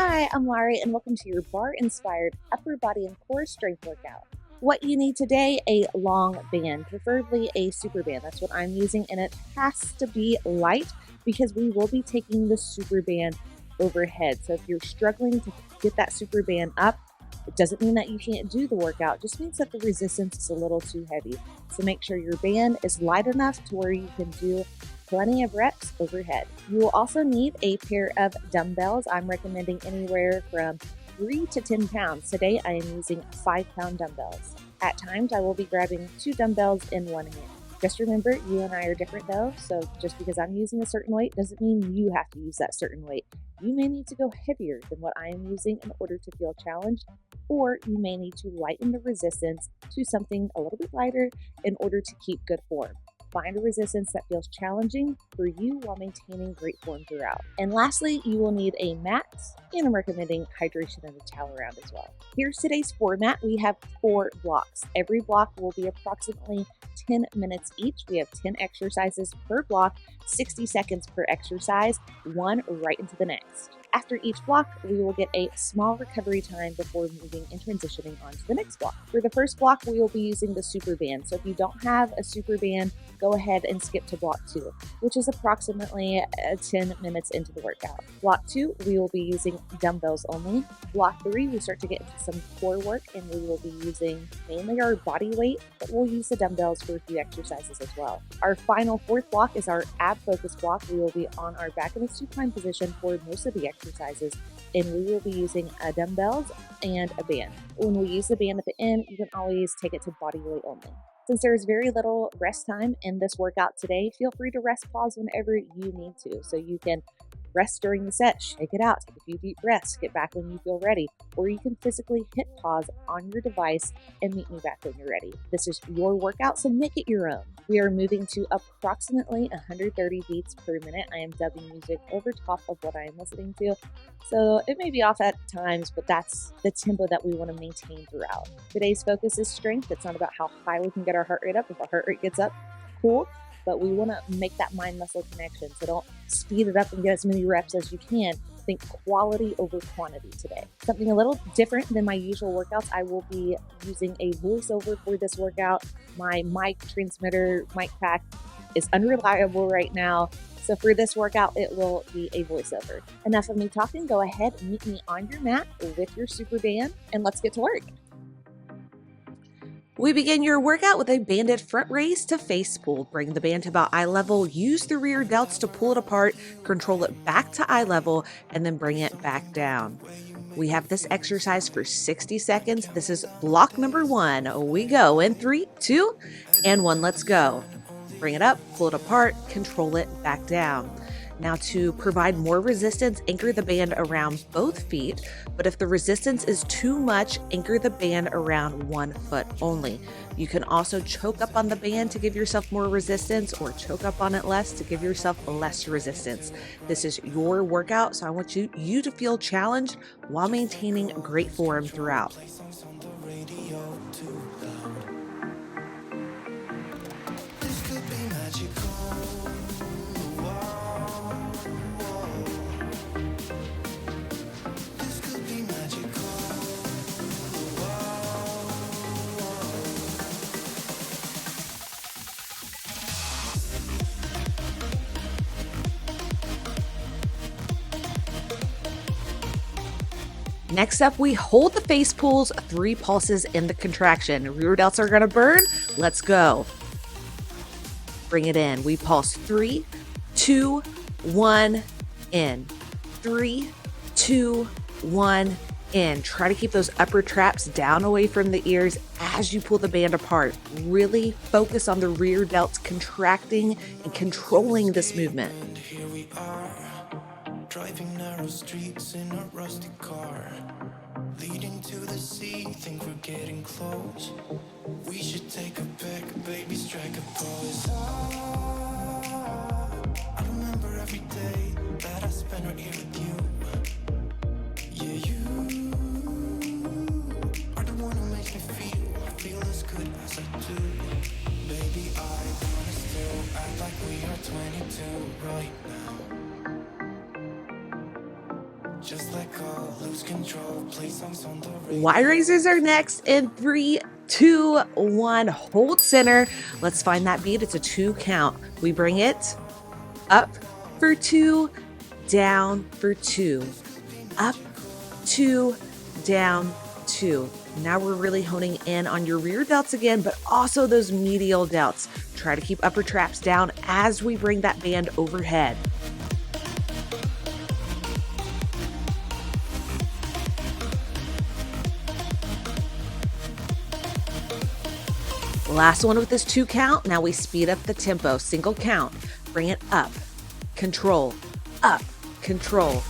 Hi, I'm Larie, and welcome to your bar-inspired upper body and core strength workout. What you need today, a long band, preferably a super band. That's what I'm using, and it has to be light because we will be taking the super band overhead. So if you're struggling to get that super band up, it doesn't mean that you can't do the workout, it just means that the resistance is a little too heavy. So make sure your band is light enough to where you can do plenty of reps overhead. You will also need a pair of dumbbells. I'm recommending anywhere from 3 to 10 pounds. Today I am using 5-pound dumbbells. At times I will be grabbing 2 dumbbells in one hand. Just remember, you and I are different though, so just because I'm using a certain weight doesn't mean you have to use that certain weight. You may need to go heavier than what I am using in order to feel challenged, or you may need to lighten the resistance to something a little bit lighter in order to keep good form. Find a resistance that feels challenging for you while maintaining great form throughout. And lastly, you will need a mat, and I'm recommending hydration and a towel around as well. Here's today's format. We have 4 blocks. Every block will be approximately 10 minutes each. We have 10 exercises per block, 60 seconds per exercise, one right into the next. After each block, we will get a small recovery time before moving and transitioning onto the next block. For the first block, we will be using the super band. So if you don't have a super band, go ahead and skip to block 2, which is approximately 10 minutes into the workout. Block 2, we will be using dumbbells only. Block 3, we start to get into some core work, and we will be using mainly our body weight, but we'll use the dumbbells for a few exercises as well. Our final 4th block is our ab focus block. We will be on our back in the supine position for most of the exercises, and we will be using dumbbells and a band. When we use the band at the end, you can always take it to body weight only. Since there is very little rest time in this workout today, feel free to rest pause whenever you need to. So you can rest during the set, shake it out, take a few deep breaths, get back when you feel ready, or you can physically hit pause on your device and meet me back when you're ready. This is your workout, so make it your own. We are moving to approximately 130 beats per minute. I am dubbing music over top of what I am listening to, so it may be off at times, but that's the tempo that we want to maintain throughout. Today's focus is strength. It's not about how high we can get our heart rate up. If our heart rate gets up, cool. But we want to make that mind-muscle connection. So don't speed it up and get as many reps as you can. Think quality over quantity today. Something a little different than my usual workouts, I will be using a voiceover for this workout. My mic transmitter, mic pack is unreliable right now. So for this workout, it will be a voiceover. Enough of me talking. Go ahead and meet me on your mat with your super band, and let's get to work. We begin your workout with a banded front raise to face pull. Bring the band to about eye level, use the rear delts to pull it apart, control it back to eye level, and then bring it back down. We have this exercise for 60 seconds. This is block number 1. We go in 3, 2, and 1. Let's go. Bring it up, pull it apart, control it back down. Now to provide more resistance, anchor the band around both feet, but if the resistance is too much, anchor the band around one foot only. You can also choke up on the band to give yourself more resistance, or choke up on it less to give yourself less resistance. This is your workout, so I want you to feel challenged while maintaining great form throughout. Next up, we hold the face pulls, 3 pulses in the contraction. Rear delts are gonna burn. Let's go. Bring it in. We pulse 3, 2, 1, in. 3, 2, 1, in. Try to keep those upper traps down away from the ears as you pull the band apart. Really focus on the rear delts contracting and controlling this movement. And here we are, driving narrow streets in a rusty car, leading to the sea, think we're getting close. We should take a pic, baby, strike a pose. I remember every day that I spent right here with you. Yeah, you are the one who makes me feel as good as I do. Baby, I wanna still act like we are 22 right now. Just let go, lose control, play songs on the radio. Y raisers are next in 3, 2, 1. Hold center. Let's find that beat. It's a 2 count. We bring it up for 2, down for 2, up, 2, down, 2. Now we're really honing in on your rear delts again, but also those medial delts. Try to keep upper traps down as we bring that band overhead. Last one with this 2 count. Now we speed up the tempo. Single count. Bring it up. Control. Up. Control.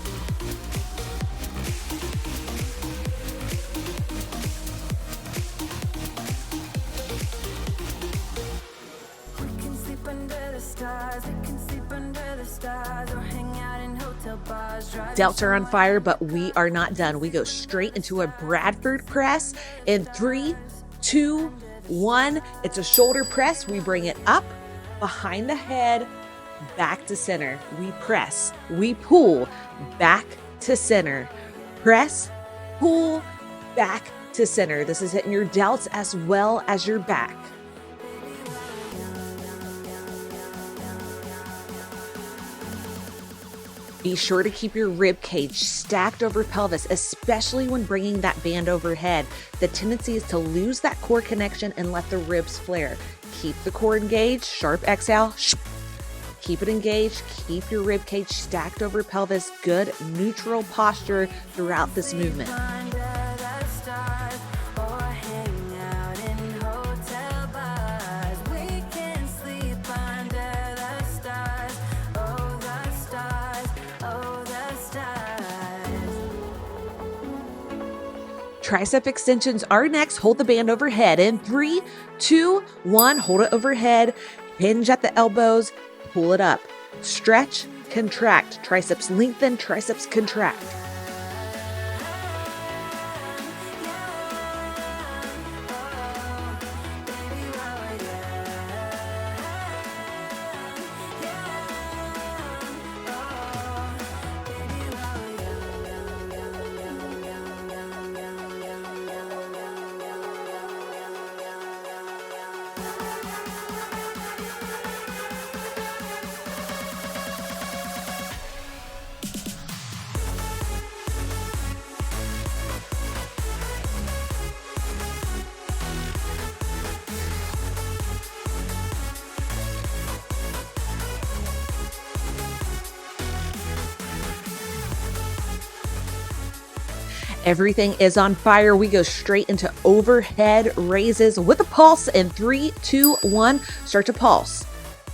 Delts are on fire, but we are not done. We go straight into a Bradford press in 3, 2, 1. It's a shoulder press. We bring it up, behind the head, back to center. We press, we pull, back to center. Press, pull, back to center. This is hitting your delts as well as your back. Be sure to keep your rib cage stacked over pelvis, especially when bringing that band overhead. The tendency is to lose that core connection and let the ribs flare. Keep the core engaged, sharp exhale. Keep it engaged, keep your rib cage stacked over pelvis. Good neutral posture throughout this movement. Tricep extensions are next. Hold the band overhead in 3, 2, 1. Hold it overhead. Hinge at the elbows. Pull it up. Stretch, contract. Triceps lengthen, triceps contract. Everything is on fire. We go straight into overhead raises with a pulse in 3, 2, 1. Start to pulse.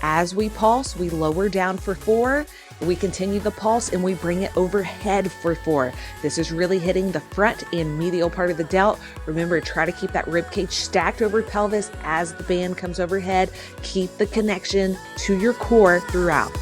As we pulse, we lower down for 4. We continue the pulse and we bring it overhead for 4. This is really hitting the front and medial part of the delt. Remember, try to keep that rib cage stacked over pelvis as the band comes overhead. Keep the connection to your core throughout.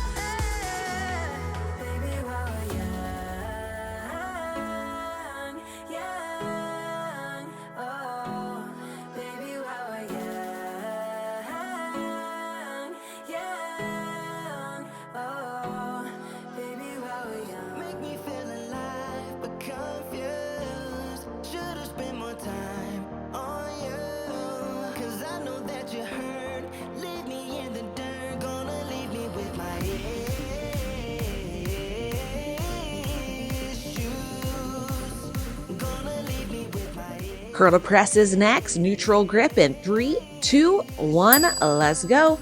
Curl to press is next. Neutral grip in 3, 2, 1. Let's go.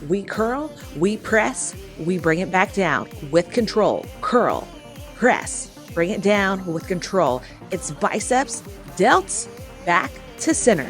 We curl, we press, we bring it back down with control. Curl, press, bring it down with control. It's biceps, delts, back to center.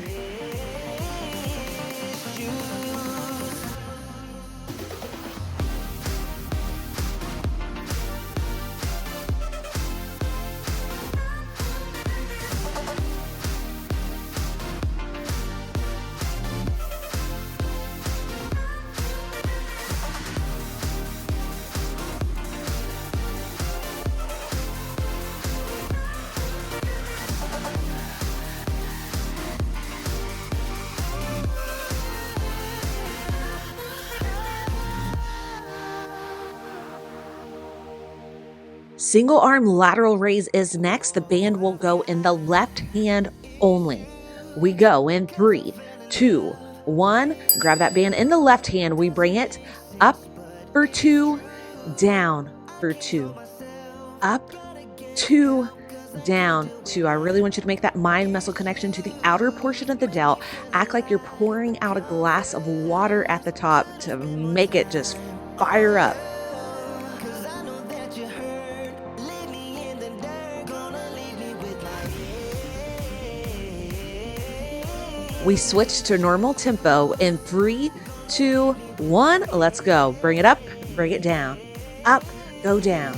Single arm lateral raise is next. The band will go in the left hand only. We go in 3, 2, 1. Grab that band in the left hand. We bring it up for 2, down for 2, up, 2, down 2. I really want you to make that mind muscle connection to the outer portion of the delt. Act like you're pouring out a glass of water at the top to make it just fire up. We switch to normal tempo in 3, 2, 1. Let's go. Bring it up, bring it down. Up, go down.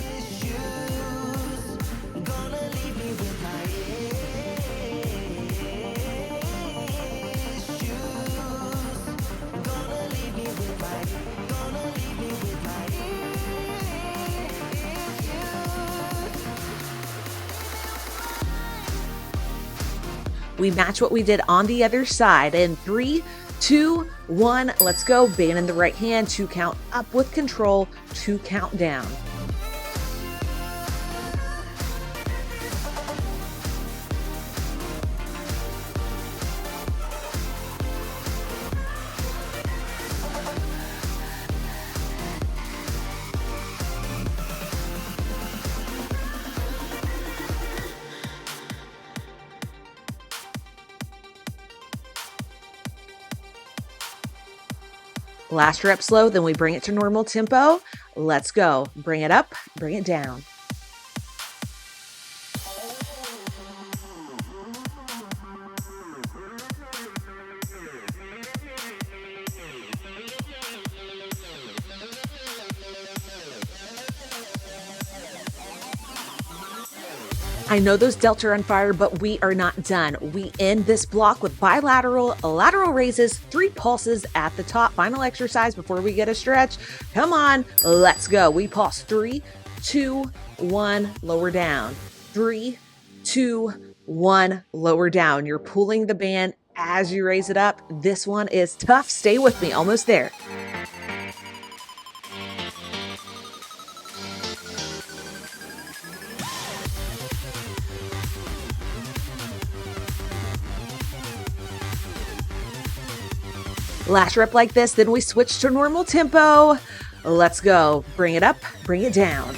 We match what we did on the other side in 3, 2, 1. Let's go. Band in the right hand, 2 count up with control, 2 count down. Last rep slow, then we bring it to normal tempo. Let's go. Bring it up, bring it down. I know those delts are on fire, but we are not done. We end this block with bilateral lateral raises, 3 pulses at the top. Final exercise before we get a stretch. Come on, let's go. We pulse 3, 2, 1, lower down. 3, 2, 1, lower down. You're pulling the band as you raise it up. This one is tough. Stay with me, almost there. Last rep like this, then we switch to normal tempo. Let's go. Bring it up, bring it down.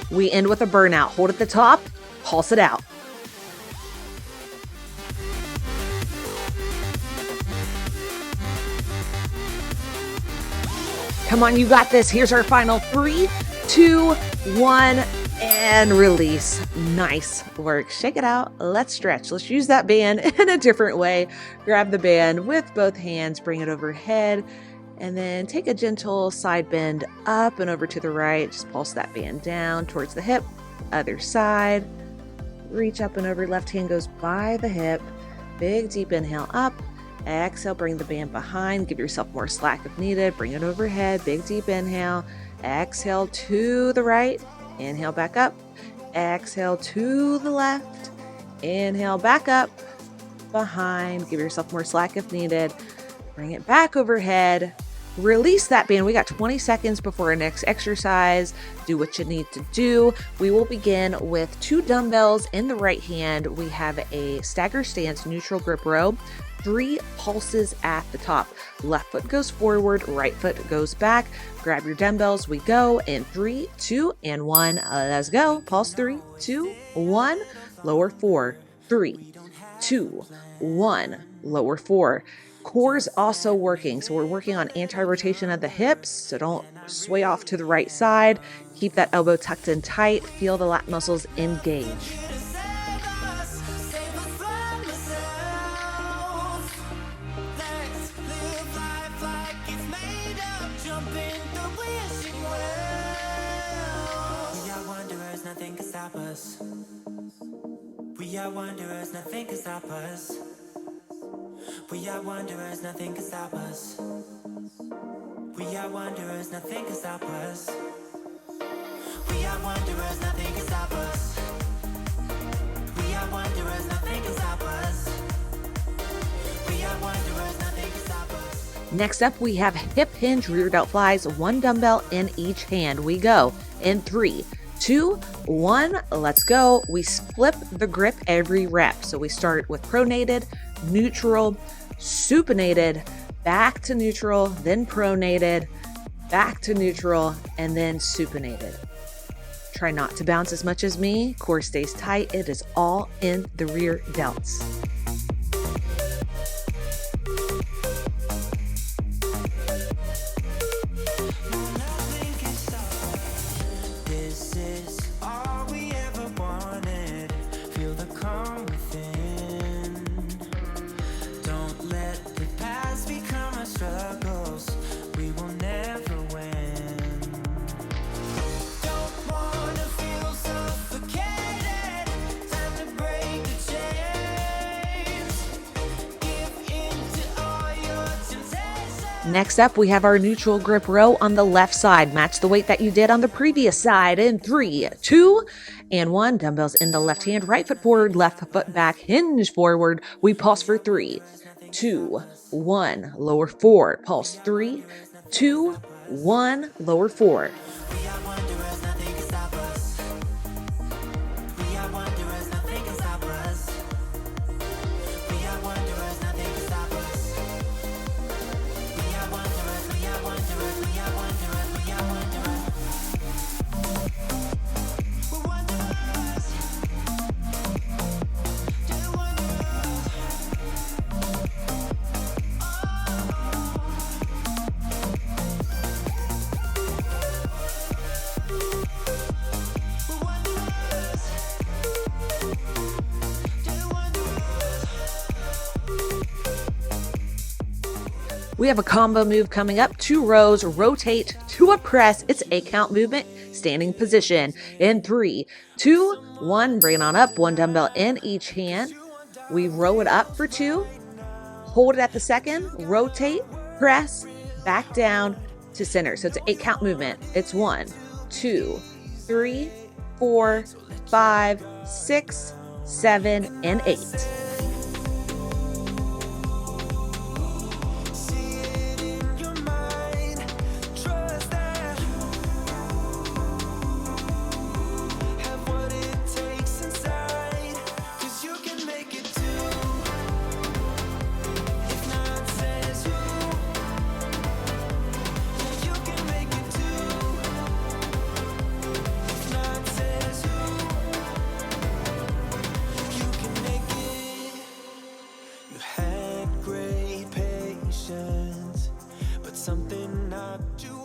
We end with a burnout. Hold at the top, pulse it out. Come on, you got this. Here's our final 3, 2, 1, and release. Nice work. Shake it out. Let's stretch. Let's use that band in a different way. Grab the band with both hands, bring it overhead, and then take a gentle side bend up and over to the right. Just pulse that band down towards the hip. Other side. Reach up and over. Left hand goes by the hip. Big deep inhale up. Exhale, bring the band behind. Give yourself more slack if needed. Bring it overhead. Big deep inhale. Exhale to the right. Inhale back up. Exhale to the left. Inhale back up. Behind. Give yourself more slack if needed. Bring it back overhead. Release that band. We got 20 seconds before our next exercise. Do what you need to do. We will begin with 2 dumbbells in the right hand. We have a stagger stance, neutral grip row. 3 pulses at the top. Left foot goes forward, right foot goes back. Grab your dumbbells. We go in 3, 2, and 1. Let's go. Pulse 3, 2, 1. Lower 4, 3, 2, 1. Lower 4. Core's also working. So we're working on anti-rotation of the hips. So don't sway off to the right side. Keep that elbow tucked in tight. Feel the lat muscles engage. We are wanderers, nothing can stop us. We are wanderers, nothing can stop us. We are wanderers, nothing can stop us. We are wanderers, nothing can stop us. We are Next up, we have hip hinge rear delt flies, 1 dumbbell in each hand. We go in 3, 2, 1, let's go. We flip the grip every rep. So we start with pronated, neutral, supinated, back to neutral, then pronated, back to neutral, and then supinated. Try not to bounce as much as me. Core stays tight. It is all in the rear delts. Next up, we have our neutral grip row on the left side. Match the weight that you did on the previous side in 3, 2, and 1. Dumbbells in the left hand, right foot forward, left foot back, hinge forward. We pulse for 3, 2, 1, lower forward. Pulse 3, 2, 1, lower forward. We have a combo move coming up, 2 rows, rotate to a press. It's 8 count movement, standing position in 3, 2, 1, bring it on up, 1 dumbbell in each hand. We row it up for 2, hold it at the second, rotate, press, back down to center. So it's an 8 count movement. It's 1, 2, 3, 4, 5, 6, 7, and 8.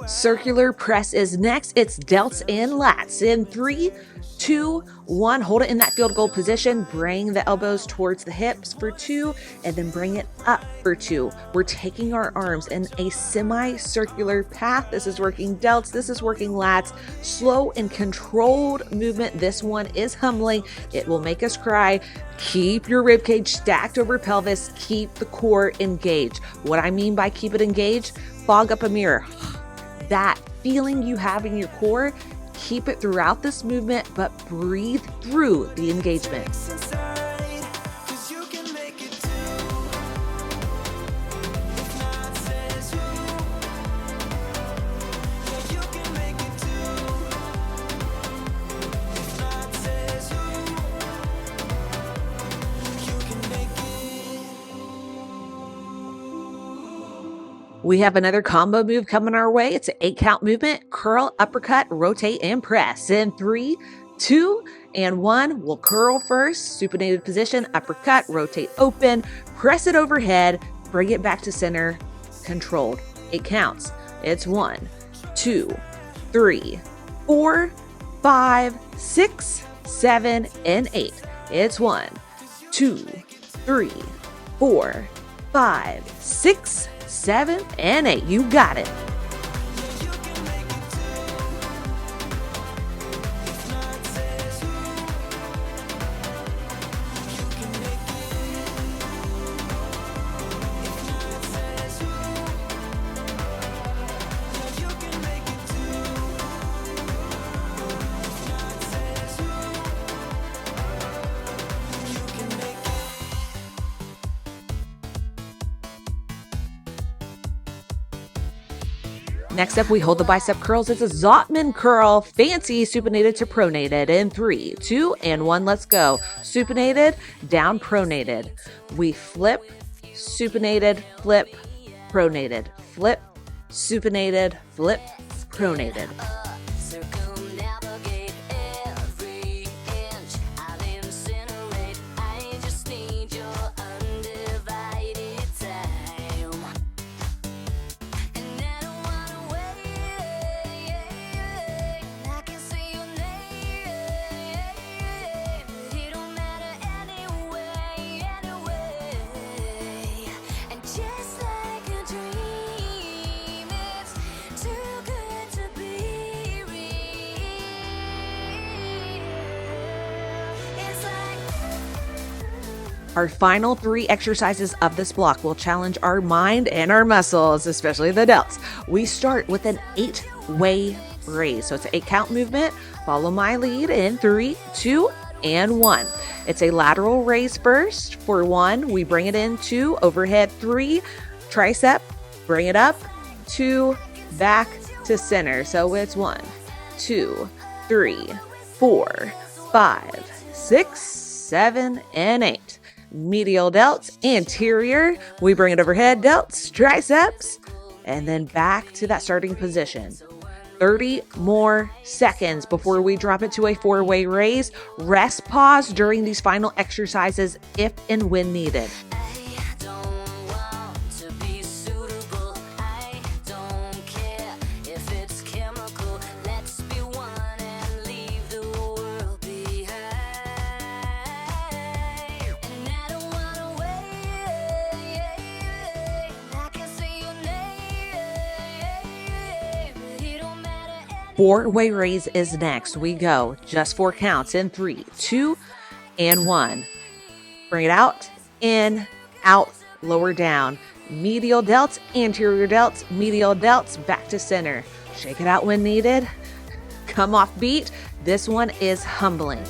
Circular press is next. It's delts and lats in 3, 2, 1. Hold it in that field goal position. Bring the elbows towards the hips for 2, and then bring it up for 2. We're taking our arms in a semicircular path. This is working delts. This is working lats. Slow and controlled movement. This one is humbling. It will make us cry. Keep your rib cage stacked over pelvis. Keep the core engaged. What I mean by keep it engaged, fog up a mirror. That feeling you have in your core, keep it throughout this movement, but breathe through the engagement. We have another combo move coming our way. It's an 8 count movement, curl, uppercut, rotate, and press in 3, 2, and 1. We'll curl first, supinated position, uppercut, rotate open, press it overhead, bring it back to center, controlled. 8 counts. It's 1, 2, 3, 4, 5, 6, 7, and 8. It's 1, 2, 3, 4, 5, 6, 7, and 8. You got it. Next up, we hold the bicep curls. It's a Zotman curl, fancy supinated to pronated in 3, 2, and 1. Let's go. Supinated, down, pronated. We flip, supinated, flip, pronated, flip, supinated, flip, pronated. Our final 3 exercises of this block will challenge our mind and our muscles, especially the delts. We start with an 8-way raise. So it's an 8-count movement. Follow my lead in 3, 2, and 1. It's a lateral raise first. For 1, we bring it in 2, overhead 3, tricep, bring it up, 2, back to center. So it's 1, 2, 3, 4, 5, 6, 7, and 8. Medial delts, anterior, we bring it overhead, delts, triceps, and then back to that starting position. 30 more seconds before we drop it to a 4-way raise. Rest pause during these final exercises if and when needed. Four-way raise is next. We go just 4 counts in 3, 2, and 1. Bring it out, in, out, lower down. Medial delts, anterior delts, medial delts, back to center. Shake it out when needed. Come off beat. This one is humbling.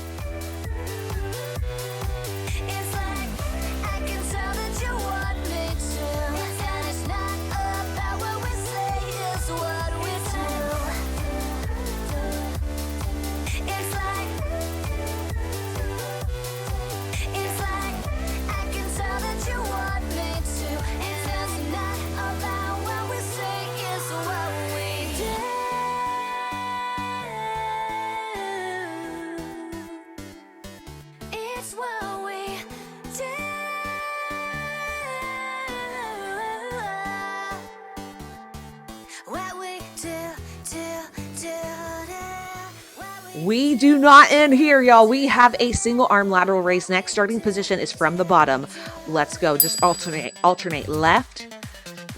We do not end here, y'all. We have a single arm lateral raise next. Starting position is from the bottom. Let's go. Just alternate left,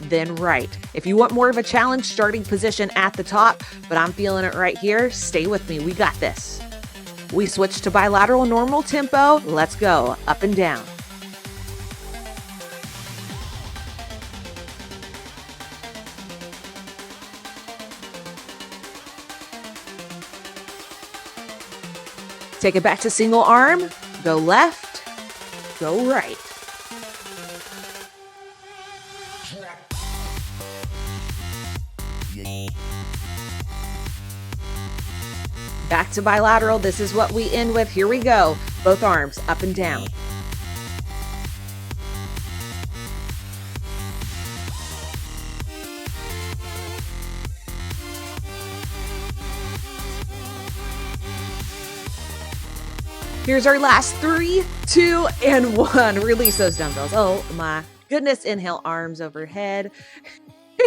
then right. If you want more of a challenge, starting position at the top, but I'm feeling it right here. Stay with me. We got this. We switch to bilateral normal tempo. Let's go. Up and down. Take it back to single arm, go left, go right. Back to bilateral, this is what we end with. Here we go, both arms up and down. Here's our last 3, 2, and 1. Release those dumbbells. Oh my goodness. Inhale, arms overhead.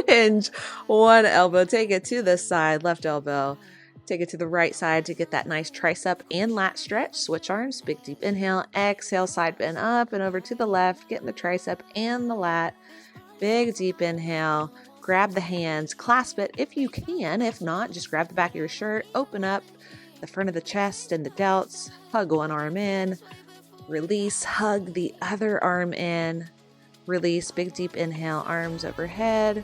Hinge one elbow. Take it to the side, left elbow. Take it to the right side to get that nice tricep and lat stretch. Switch arms, big deep inhale. Exhale, side bend up and over to the left. Getting the tricep and the lat. Big deep inhale. Grab the hands, clasp it if you can. If not, just grab the back of your shirt, open up the front of the chest and the delts, hug one arm in, release, hug the other arm in, release, big deep inhale, arms overhead,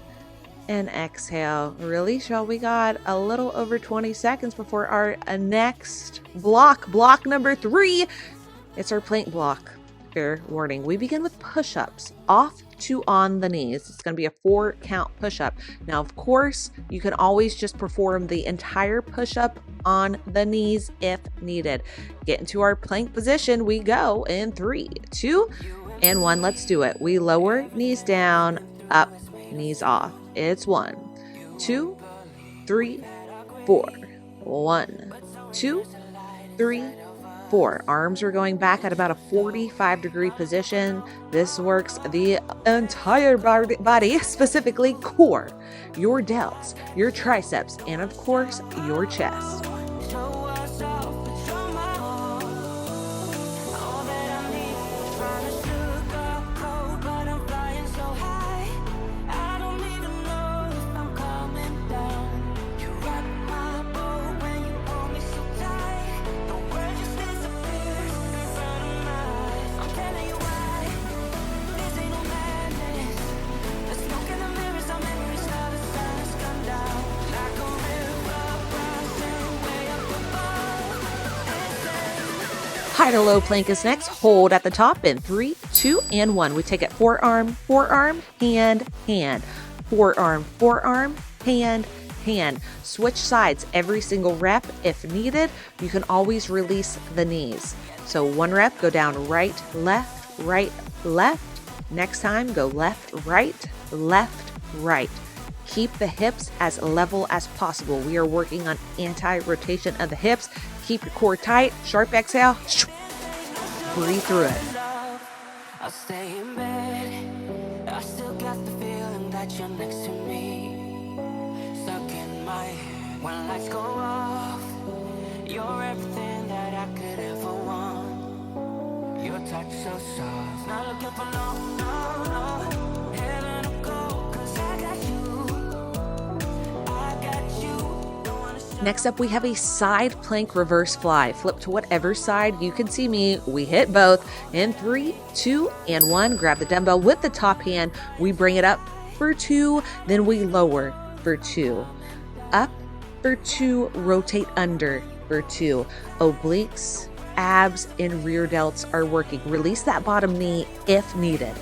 and exhale, release, y'all. We got a little over 20 seconds before our next block number 3. It's our plank block. fair warning. We begin with push-ups, off to on the knees. It's going to be a 4-count push-up. Now, of course, you can always just perform the entire push-up on the knees if needed. Get into our plank position. We go in 3, 2, and 1. Let's do it. We lower, knees down, up, knees off. It's 1, 2, 3, 4. 1, 2, 3, 4. Arms are going back at about a 45-degree position. This works the entire body, specifically core, your delts, your triceps, and of course, your chest. High to low plank is next. Hold at the top in 3, 2, and 1. We take it forearm, forearm, hand, hand. Forearm, forearm, hand, hand. Switch sides every single rep if needed. You can always release the knees. So 1 rep, go down right, left, right, left. Next time, go left, right, left, right. Keep the hips as level as possible. We are working on anti-rotation of the hips. Keep your core tight. Sharp exhale. Breathe through it. I'll stay in bed. I still got the feeling that you're next to me. Stuck in my head when lights go off. You're everything that I could ever want. Your touch so soft. Not looking for no heaven or gold, 'cause I got you. I got you. Next up, we have a side plank reverse fly. Flip to whatever side you can see me. We hit both in 3, 2, and 1. Grab the dumbbell with the top hand. We bring it up for 2, then we lower for 2. Up for 2, rotate under for 2. Obliques, abs, and rear delts are working. Release that bottom knee if needed.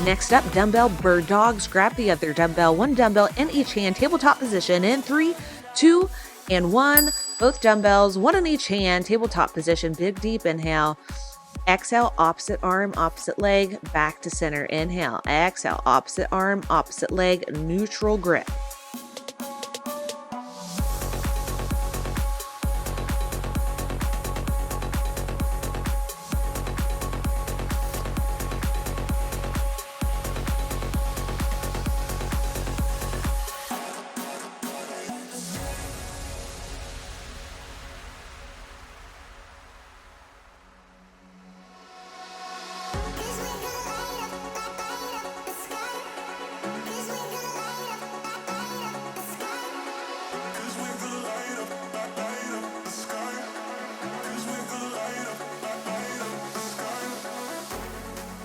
Next up, dumbbell bird dogs. Grab the other dumbbell, 1 dumbbell in each hand, tabletop position in 3, 2, and 1. Both dumbbells, 1 in each hand, tabletop position, big deep inhale. Exhale, opposite arm, opposite leg, back to center. Inhale, exhale, opposite arm, opposite leg, neutral grip.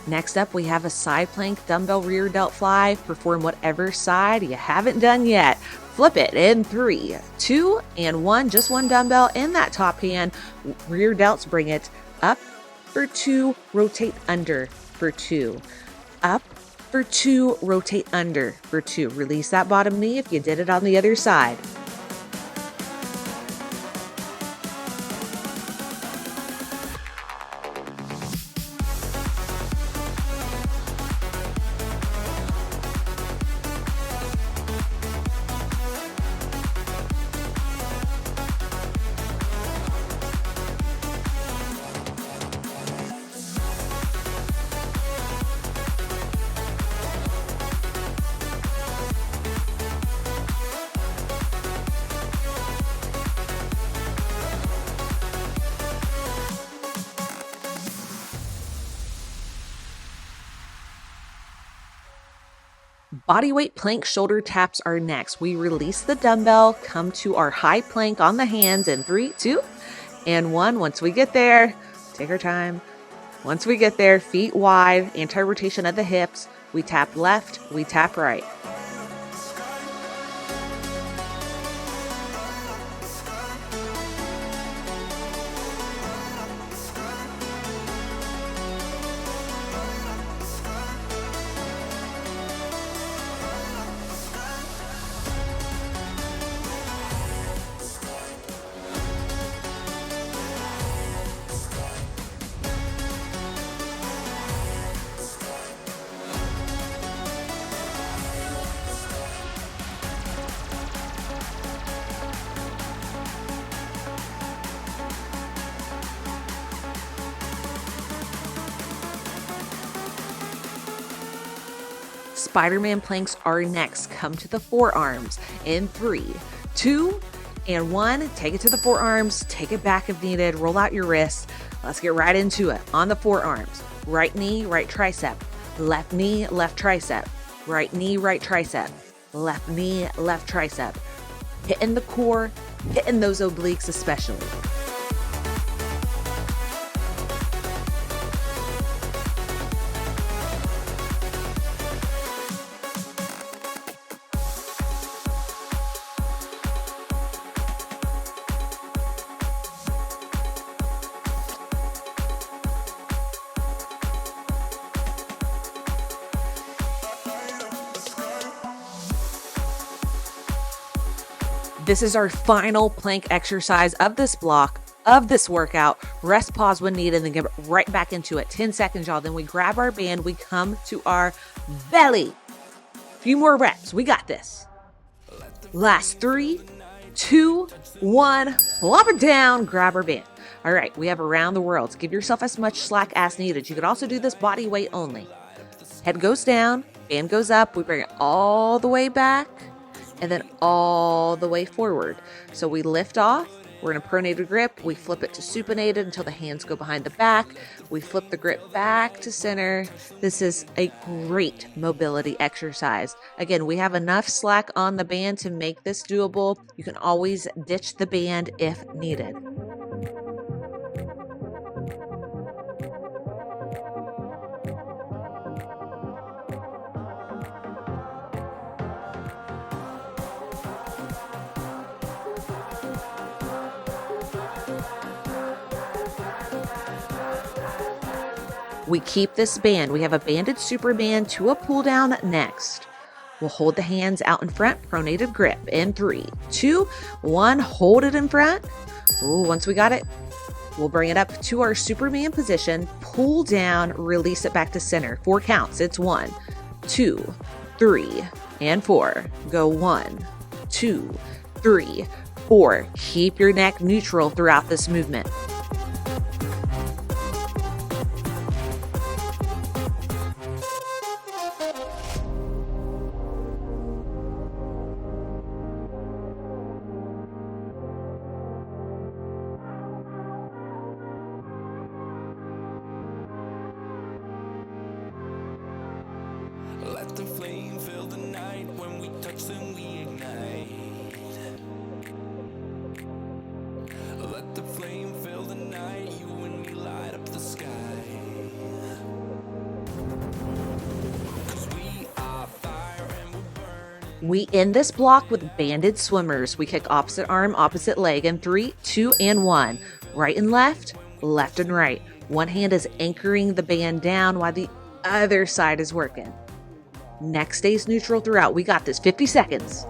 Next up, we have a side plank dumbbell rear delt fly. Perform whatever side you haven't done yet. Flip it in 3, 2, and 1. Just 1 dumbbell in that top hand. Rear delts, bring it up for 2, rotate under for 2. Up for 2, rotate under for 2. Release that bottom knee if you did it on the other side. Bodyweight plank shoulder taps are next. We release the dumbbell, come to our high plank on the hands in 3, 2, and 1. Once we get there, take our time. Once we get there, feet wide, anti-rotation of the hips. We tap left, we tap right. Spider-Man planks are next. Come to the forearms in 3, 2, and 1. Take it to the forearms, take it back if needed, roll out your wrists. Let's get right into it. On the forearms, right knee, right tricep, left knee, left tricep, right knee, right tricep, left knee, left tricep. Hitting the core, hitting those obliques especially. This is our final plank exercise of this block, of this workout. Rest, pause when needed, and then get right back into it. 10 seconds, y'all. Then we grab our band. We come to our belly. Few more reps. We got this. Last 3, 2, 1. Plop it down. Grab our band. All right. We have around the world. Give yourself as much slack as needed. You could also do this body weight only. Head goes down. Band goes up. We bring it all the way back. And then all the way forward. So we lift off, we're in a pronated grip, we flip it to supinated until the hands go behind the back, we flip the grip back to center. This is a great mobility exercise. Again, we have enough slack on the band to make this doable. You can always ditch the band if needed. We keep this band. We have a banded superband to a pull down next. We'll hold the hands out in front, pronated grip in 3, 2, 1. Hold it in front. Ooh, once we got it, we'll bring it up to our superman position, pull down, release it back to center. 4 counts. It's 1, 2, 3, and 4. Go 1, 2, 3, 4. Keep your neck neutral throughout this movement. Let the flame fill the night. When we touch them we ignite. Let the flame fill the night. You and me light up the sky. 'Cause we are fire and we're burning. We end this block with banded swimmers. We kick opposite arm, opposite leg in 3, 2, and 1. Right and left, left and right. One hand is anchoring the band down while the other side is working. Neck stays neutral throughout. We got this. 50 seconds.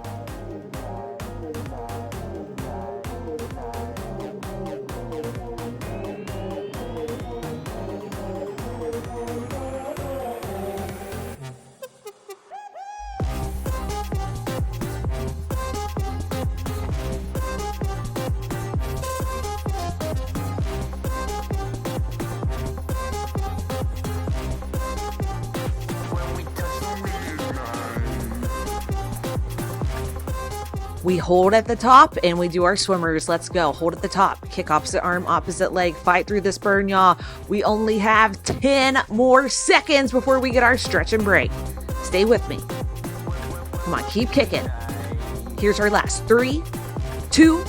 We hold at the top and we do our swimmers. Let's go. Hold at the top. Kick opposite arm, opposite leg. Fight through this burn, y'all. We only have 10 more seconds before we get our stretch and break. Stay with me. Come on, keep kicking. Here's our last 3, 2,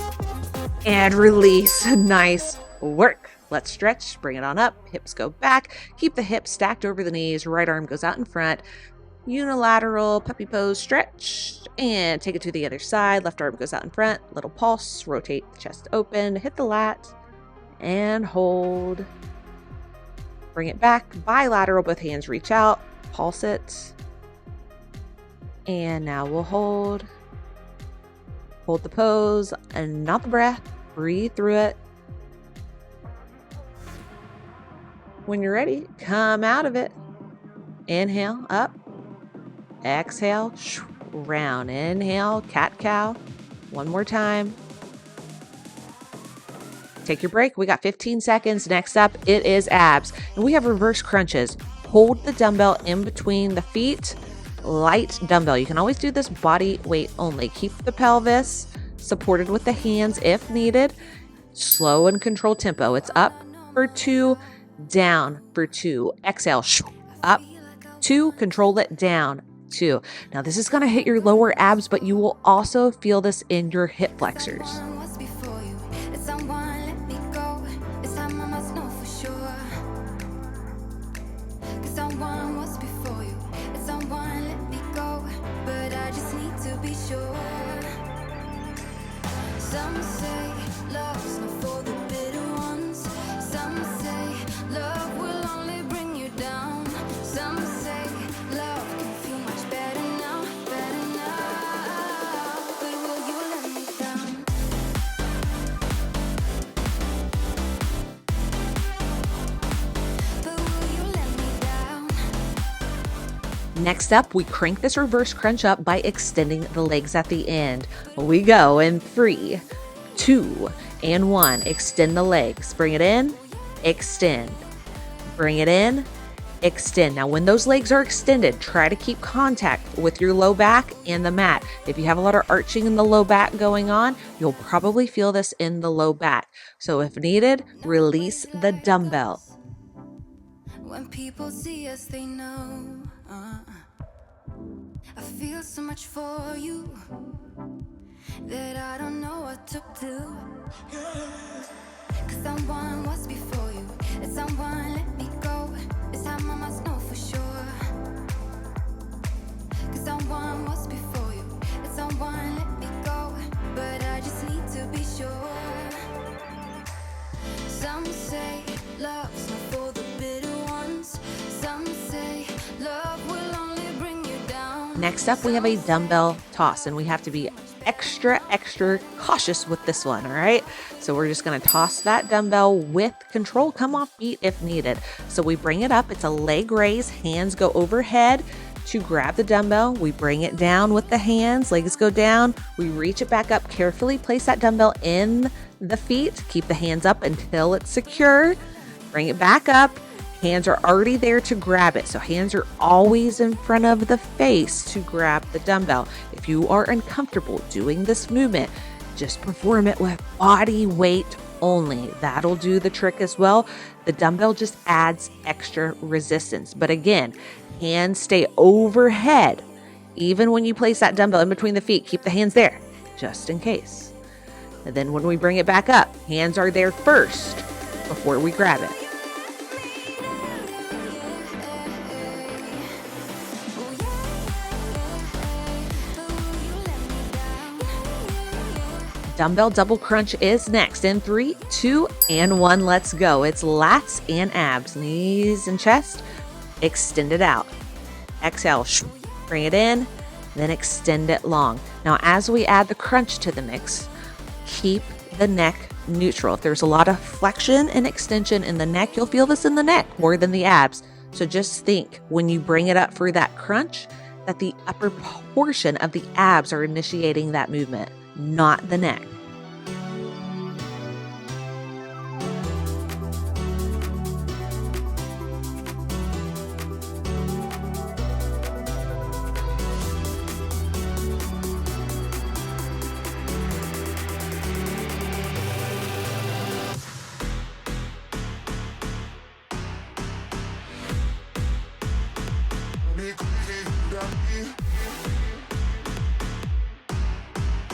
and release. Nice work. Let's stretch, bring it on up, hips go back, keep the hips stacked over the knees, right arm goes out in front, unilateral puppy pose stretch, and take it to the other side, left arm goes out in front, little pulse, rotate the chest open, hit the lat, and hold. Bring it back, bilateral, both hands reach out, pulse it, and now we'll hold the pose, and not the breath, breathe through it. When you're ready, come out of it. Inhale, up. Exhale, round. Inhale, cat-cow. One more time. Take your break. We got 15 seconds. Next up, it is abs. And we have reverse crunches. Hold the dumbbell in between the feet. Light dumbbell. You can always do this body weight only. Keep the pelvis supported with the hands if needed. Slow and controlled tempo. It's up for 2. Down for 2. Exhale, up, 2, control it, down, 2. Now this is going to hit your lower abs, but you will also feel this in your hip flexors. Some say love's not for the bitter ones. Some say love will only bring you down. Some say love can feel much better now, but will you let me down? But will you let me down? Next up, we crank this reverse crunch up by extending the legs at the end. We go in 3, 2, and 1. Extend the legs. Bring it in, extend. Bring it in, extend. Now, when those legs are extended, try to keep contact with your low back and the mat. If you have a lot of arching in the low back going on, you'll probably feel this in the low back. So if needed, release the dumbbell. When people see us, they know. I feel so much for you that I don't know what to do. Cause someone was before you, and someone let me go. This time I must know for sure. Cause someone was before you, and someone let me go. But I just need to be sure. Some say love's not for the bitter ones. Some say love will only bring you down. Next up, we have a dumbbell toss, and we have to be extra cautious with this one, all right? So we're just gonna toss that dumbbell with control, come off beat if needed. So we bring it up, it's a leg raise, hands go overhead to grab the dumbbell. We bring it down with the hands, legs go down, we reach it back up, carefully place that dumbbell in the feet, keep the hands up until it's secure, bring it back up. Hands are already there to grab it. So hands are always in front of the face to grab the dumbbell. If you are uncomfortable doing this movement, just perform it with body weight only. That'll do the trick as well. The dumbbell just adds extra resistance. But again, hands stay overhead. Even when you place that dumbbell in between the feet, keep the hands there just in case. And then when we bring it back up, hands are there first before we grab it. Dumbbell double crunch is next in 3, 2, and 1. Let's go. It's lats and abs, knees and chest. Extend it out. Exhale, bring it in, then extend it long. Now, as we add the crunch to the mix, keep the neck neutral. If there's a lot of flexion and extension in the neck, you'll feel this in the neck more than the abs. So just think when you bring it up for that crunch, that the upper portion of the abs are initiating that movement, not the neck.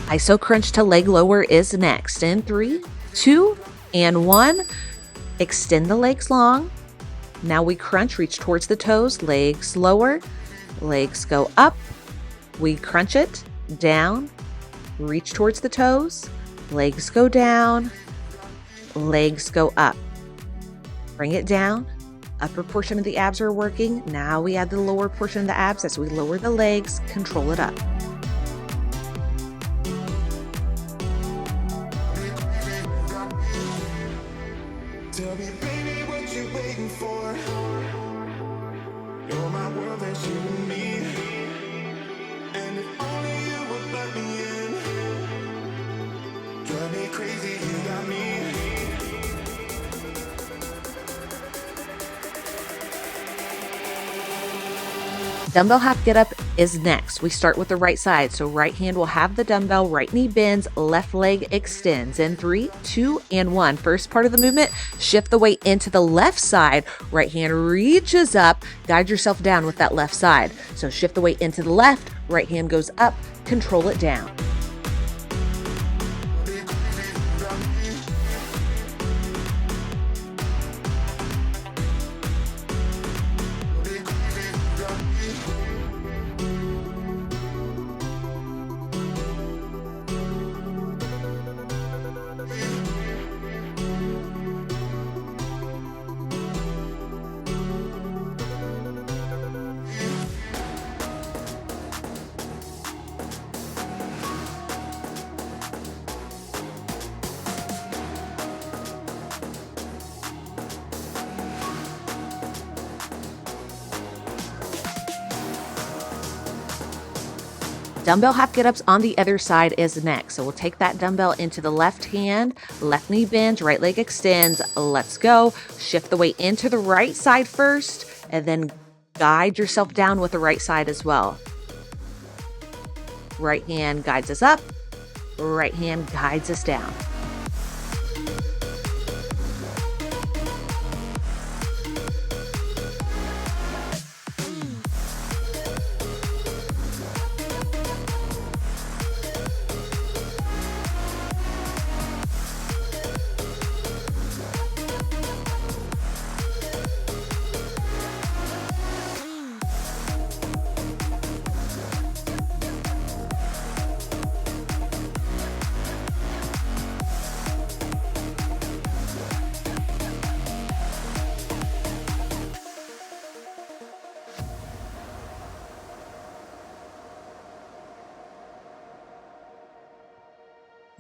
Iso crunch to leg lower is next. In 3, 2, and 1. Extend the legs long. Now we crunch, reach towards the toes, legs lower, legs go up. We crunch it, down, reach towards the toes, legs go down, legs go up. Bring it down. Upper portion of the abs are working. Now we add the lower portion of the abs as we lower the legs, control it up. Tell me, baby, what you waiting for? You're my world, that's you and me. And if only you would let me in. Drive me crazy, you got me. Dumbbell half get up is next. We start with the right side. So right hand will have the dumbbell, right knee bends, left leg extends. In 3, 2, and 1. First part of the movement, shift the weight into the left side. Right hand reaches up. Guide yourself down with that left side. So shift the weight into the left, right hand goes up, control it down. Dumbbell half get-ups on the other side is next. So we'll take that dumbbell into the left hand, left knee bends, right leg extends. Let's go. Shift the weight into the right side first, and then guide yourself down with the right side as well. Right hand guides us up, right hand guides us down.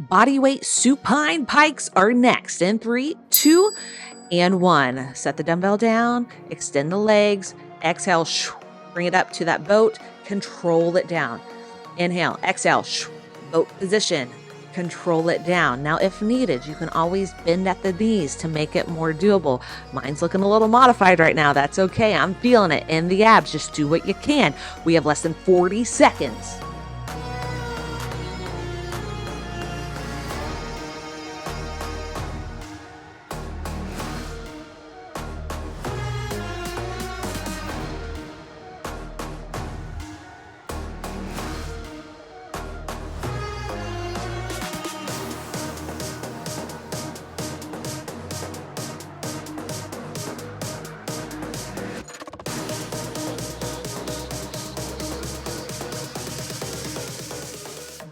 Bodyweight supine pikes are next. In 3, 2, and 1. Set the dumbbell down, extend the legs, exhale, bring it up to that boat, control it down. Inhale, exhale, boat position, control it down. Now, if needed, you can always bend at the knees to make it more doable. Mine's looking a little modified right now. That's okay. I'm feeling it in the abs. Just do what you can. We have less than 40 seconds.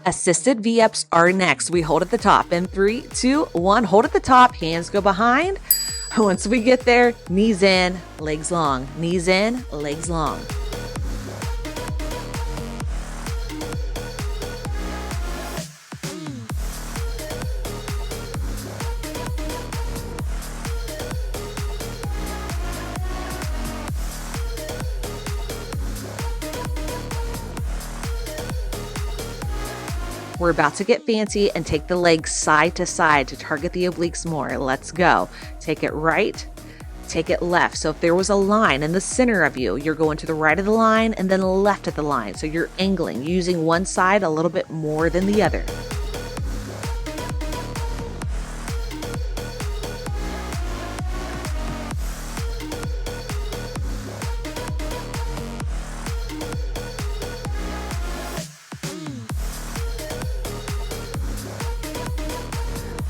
Assisted V-ups are next. We hold at the top. In 3, 2, 1. Hold at the top. Hands go behind. Once we get there, knees in, legs long. Knees in, legs long. We're about to get fancy and take the legs side to side to target the obliques more. Let's go. Take it right, take it left. So if there was a line in the center of you, you're going to the right of the line and then left of the line. So you're angling, using one side a little bit more than the other.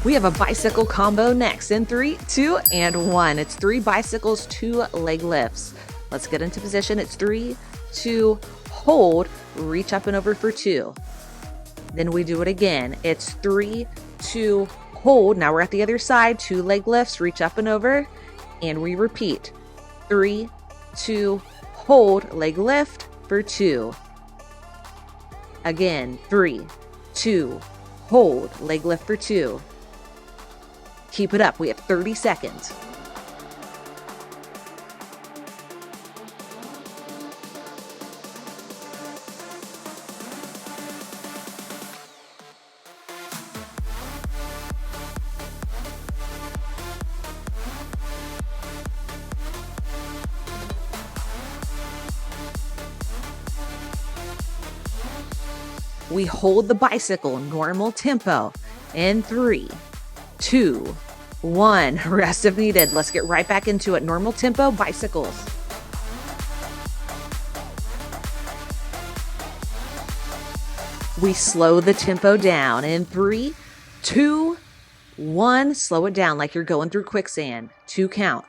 We have a bicycle combo next in 3, 2, and 1. It's 3 bicycles, 2 leg lifts. Let's get into position. It's 3, 2, hold, reach up and over for 2. Then we do it again. It's 3, 2, hold. Now we're at the other side, 2 leg lifts, reach up and over, and we repeat. 3, 2, hold, leg lift for 2. Again, 3, 2, hold, leg lift for 2. Keep it up. We have 30 seconds. We hold the bicycle, normal tempo, in 3, 2, 1. Rest if needed. Let's get right back into it. Normal tempo, bicycles. We slow the tempo down in 3, 2, 1. Slow it down like you're going through quicksand. 2 count.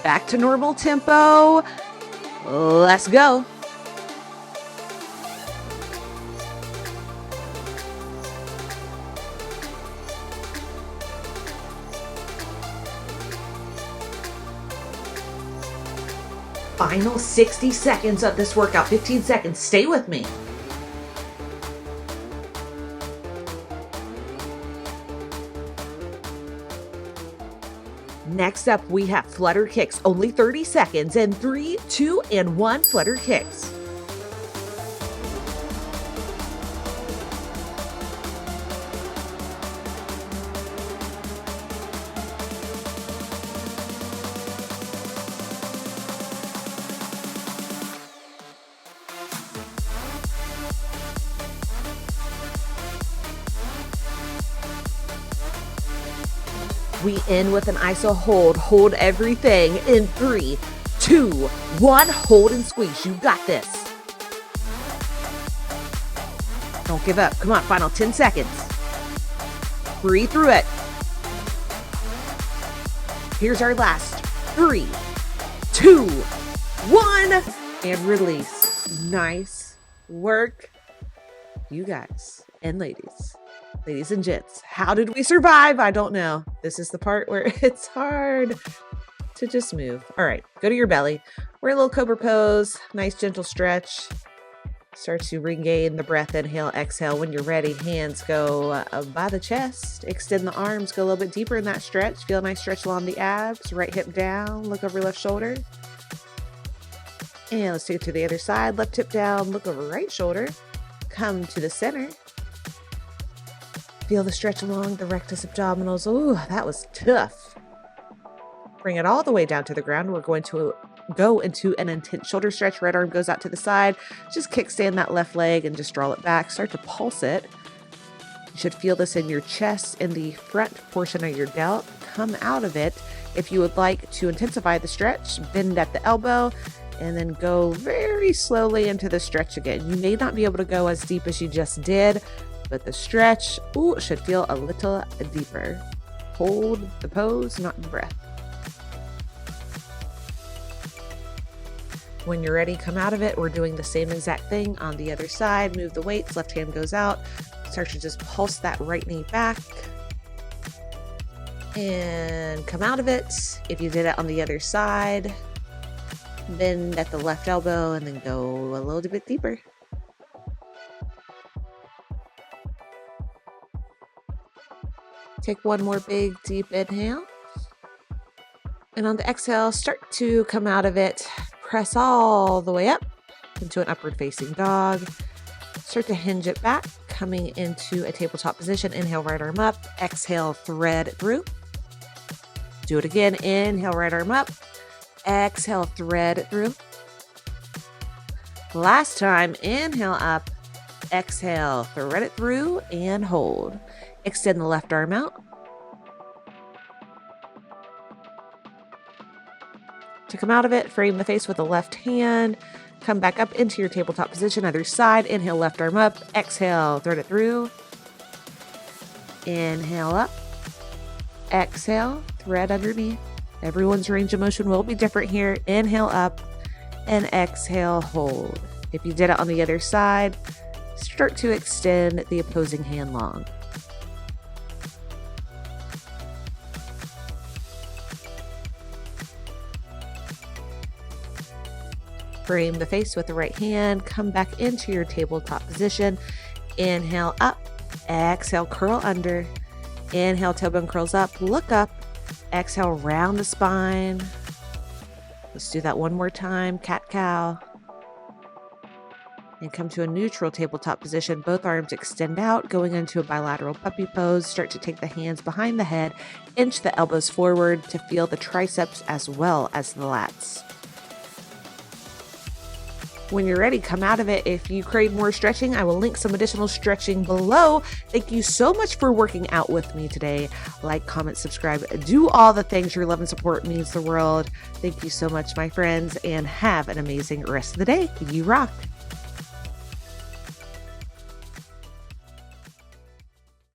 Back to normal tempo. Let's go. Final 60 seconds of this workout. 15 seconds. Stay with me. Next up, we have flutter kicks. Only 30 seconds. In 3, 2, and 1, flutter kicks. We end with an iso hold. Hold everything in 3, 2, 1. Hold and squeeze. You got this. Don't give up. Come on, final 10 seconds. Breathe through it. Here's our last 3, 2, 1. And release. Nice work, you guys and ladies. Ladies and gents, how did we survive? I don't know. This is the part where it's hard to just move. All right, go to your belly. We're a little cobra pose. Nice gentle stretch. Start to regain the breath. Inhale, exhale. When you're ready, hands go by the chest. Extend the arms. Go a little bit deeper in that stretch. Feel a nice stretch along the abs. Right hip down. Look over left shoulder. And let's take it to the other side. Left hip down. Look over right shoulder. Come to the center. Feel the stretch along the rectus abdominals. Ooh, that was tough. Bring it all the way down to the ground. We're going to go into an intense shoulder stretch. Right arm goes out to the side. Just kickstand that left leg and just draw it back. Start to pulse it. You should feel this in your chest, in the front portion of your delt. Come out of it. If you would like to intensify the stretch, bend at the elbow and then go very slowly into the stretch again. You may not be able to go as deep as you just did, but the stretch, should feel a little deeper. Hold the pose, not the breath. When you're ready, come out of it. We're doing the same exact thing on the other side. Move the weights, left hand goes out. Start to just pulse that right knee back. And come out of it. If you did it on the other side, bend at the left elbow and then go a little bit deeper. Take one more big deep inhale. And on the exhale, start to come out of it. Press all the way up into an upward facing dog. Start to hinge it back, coming into a tabletop position. Inhale, right arm up. Exhale, thread through. Do it again. Inhale, right arm up. Exhale, thread through. Last time, inhale up. Exhale, thread it through and hold. Extend the left arm out. come out of it, frame the face with the left hand. Come back up into your tabletop position, other side. Inhale, left arm up. Exhale, thread it through. Inhale up. Exhale, thread underneath. Everyone's range of motion will be different here. Inhale up and exhale, hold. If you did it on the other side, start to extend the opposing hand long. Frame the face with the right hand. Come back into your tabletop position. Inhale up. Exhale, curl under. Inhale, tailbone curls up. Look up. Exhale, round the spine. Let's do that one more time. Cat-cow. And come to a neutral tabletop position. Both arms extend out, going into a bilateral puppy pose. Start to take the hands behind the head. Inch the elbows forward to feel the triceps as well as the lats. When you're ready, come out of it. If you crave more stretching, I will link some additional stretching below. Thank you so much for working out with me today. Like, comment, subscribe, do all the things. Your love and support means the world. Thank you so much, my friends, and have an amazing rest of the day. You rock.